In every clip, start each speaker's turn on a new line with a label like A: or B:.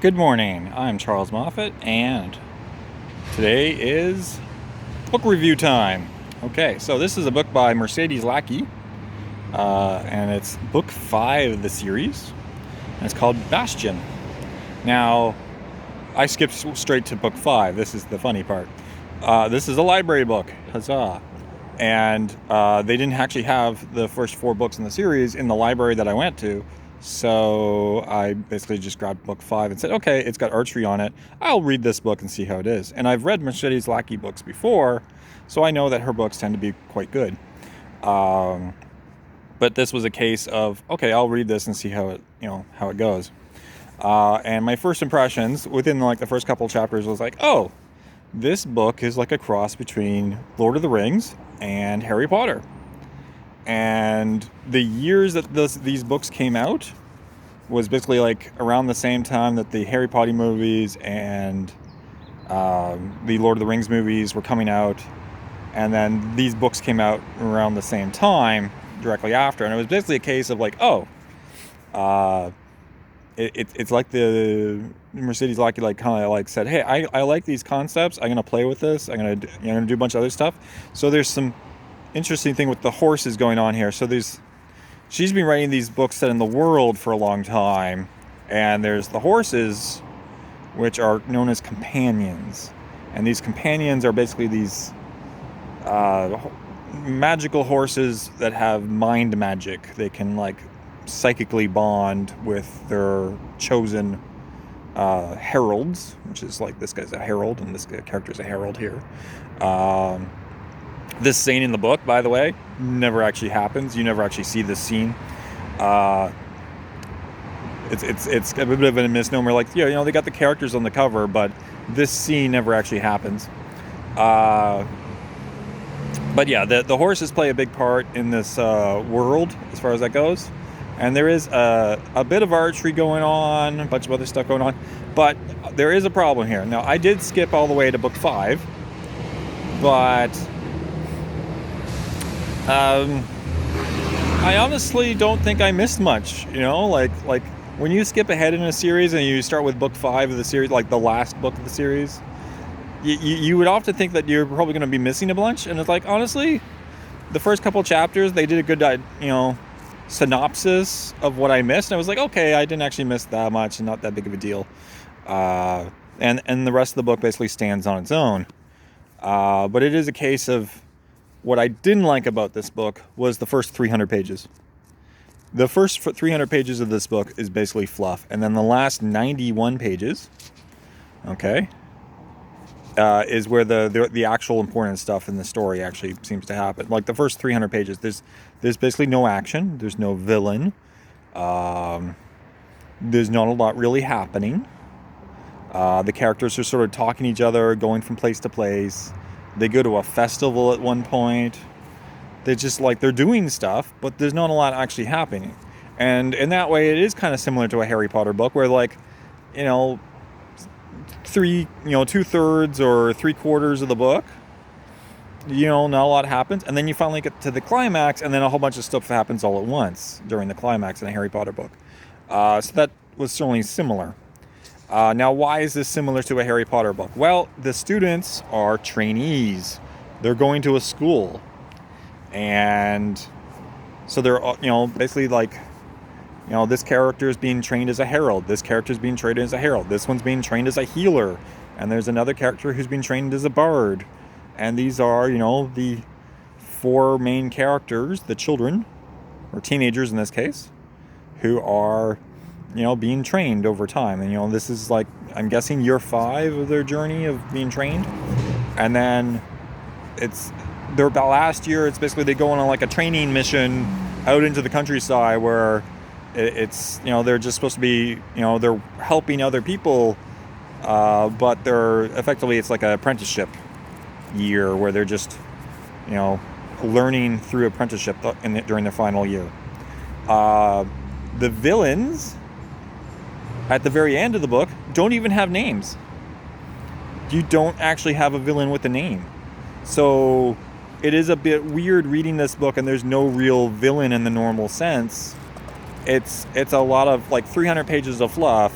A: Good morning, I'm Charles Moffat, and today is book review time. Okay, so this is a book by Mercedes Lackey, and it's book 5 of the series, and it's called Bastion. Now, I skipped straight to book 5, this is the funny part. This is a library book, huzzah. And they didn't actually have the first 4 books in the series in the library that I went to. So I basically just grabbed book 5 and said, okay, it's got archery on it. I'll read this book and see how it is. And I've read Mercedes Lackey books before, so I know that her books tend to be quite good. But this was a case of, okay, I'll read this and see how it goes. And my first impressions within the first couple chapters was like, oh, this book is like a cross between Lord of the Rings and Harry Potter. And the years that these books came out was basically like around the same time that the Harry Potter movies and the Lord of the Rings movies were coming out. And then these books came out around the same time, directly after. And it was basically a case of like, oh, it's like the Mercedes Lackey kind of said, hey, I like these concepts. I'm gonna play with this. I'm gonna do a bunch of other stuff. So there's some interesting thing with the horses going on here. So she's been writing these books set in the world for a long time, and there's the horses, which are known as companions, and these companions are basically these magical horses that have mind magic. They can psychically bond with their chosen heralds, which is like this guy's a herald and this character's a herald here. This scene in the book, by the way, never actually happens. You never actually see this scene. It's a bit of a misnomer. They got the characters on the cover, but this scene never actually happens. But yeah, the horses play a big part in this world as far as that goes. And there is a bit of archery going on, a bunch of other stuff going on. But there is a problem here. Now, I did skip all the way to book 5, but I honestly don't think I missed much. Like when you skip ahead in a series and you start with book 5 of the series, like the last book of the series, you would often think that you're probably going to be missing a bunch. And it's like, honestly, the first couple chapters, they did a good, synopsis of what I missed. And I was like, okay, I didn't actually miss that much and not that big of a deal. And the rest of the book basically stands on its own. But it is a case of what I didn't like about this book was the first 300 pages. The first 300 pages of this book is basically fluff. And then the last 91 pages, okay, is where the actual important stuff in the story actually seems to happen. Like the first 300 pages, there's basically no action. There's no villain. There's not a lot really happening. The characters are sort of talking to each other, going from place to place. They go to a festival at one point. They're just they're doing stuff, but there's not a lot actually happening. And in that way, it is kind of similar to a Harry Potter book where 2/3 or 3/4 of the book, not a lot happens. And then you finally get to the climax, and then a whole bunch of stuff happens all at once during the climax in a Harry Potter book. So that was certainly similar. Now, why is this similar to a Harry Potter book? Well, the students are trainees. They're going to a school. And so they're, basically this character is being trained as a herald. This character is being trained as a herald. This one's being trained as a healer. And there's another character who's being trained as a bard. And these are, the 4 main characters, the children, or teenagers in this case, who are being trained over time. And, this is I'm guessing year 5 of their journey of being trained. And then their last year, it's basically they go on a training mission out into the countryside where it's, they're just supposed to be, they're helping other people, but they're effectively, it's like an apprenticeship year where they're just, learning through apprenticeship during their final year. The villains at the very end of the book don't even have names. You don't actually have a villain with a name. So it is a bit weird reading this book and there's no real villain in the normal sense. It's a lot of 300 pages of fluff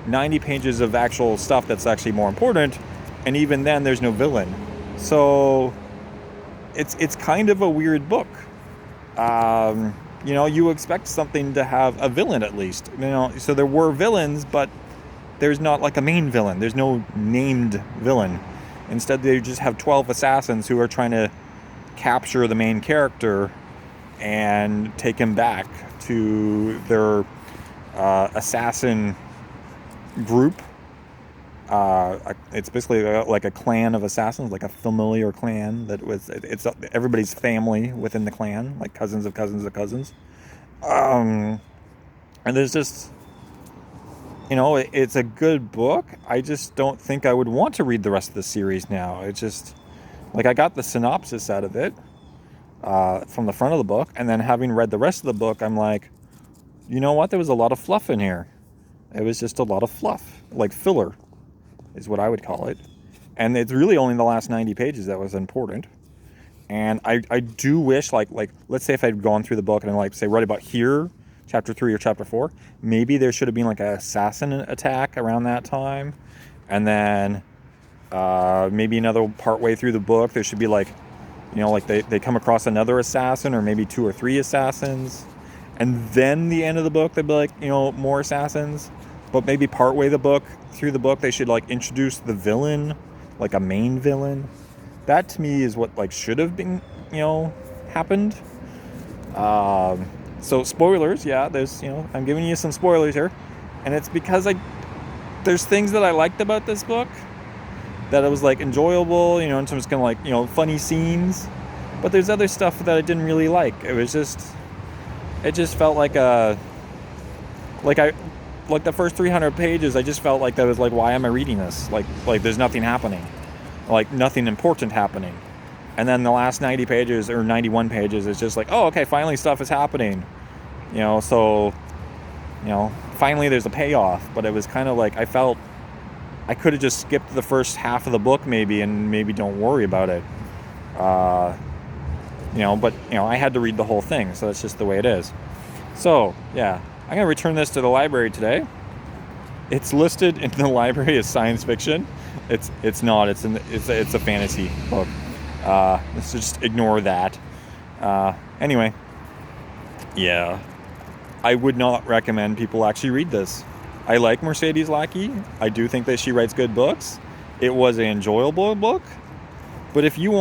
A: 90 pages of actual stuff that's actually more important, and even then there's no villain. So it's kind of a weird book. You expect something to have a villain at least. So there were villains, but there's not like a main villain. There's no named villain. Instead, they just have 12 assassins who are trying to capture the main character and take him back to their assassin group. It's basically like a clan of assassins, like a familiar clan it's everybody's family within the clan, like cousins of cousins of cousins. And there's just, it's a good book. I just don't think I would want to read the rest of the series now. It's just, like, I got the synopsis out of it from the front of the book, and then having read the rest of the book, I'm like, you know what? There was a lot of fluff in here. It was just a lot of fluff, like filler is what I would call it. And it's really only the last 90 pages that was important. And I do wish, like let's say if I'd gone through the book and like, say, right about here, chapter 3 or chapter 4, maybe there should have been like an assassin attack around that time. And then maybe another part way through the book, there should be like, like they come across another assassin, or maybe 2 or 3 assassins. And then the end of the book, they'd be like, more assassins. But maybe partway through the book, they should like introduce the villain, like a main villain. That to me is what like should have been, happened. So spoilers, yeah, there's, I'm giving you some spoilers here. And it's because there's things that I liked about this book that it was like enjoyable, in terms of kind of like, funny scenes. But there's other stuff that I didn't really like. It just felt like the first 300 pages, I just felt like that was like, why am I reading this? Like there's nothing happening, like nothing important happening. And then the last 90 pages or 91 pages is just like, oh, okay, finally stuff is happening, so, finally there's a payoff. But it was kind of like, I felt I could have just skipped the first half of the book maybe, and maybe don't worry about it. But I had to read the whole thing, so that's just the way it is. So, yeah, I'm going to return this to the library today. It's listed in the library as science fiction. It's not. It's a fantasy book. Let's just ignore that. Anyway, yeah, I would not recommend people actually read this. I like Mercedes Lackey. I do think that she writes good books. It was an enjoyable book. But if you want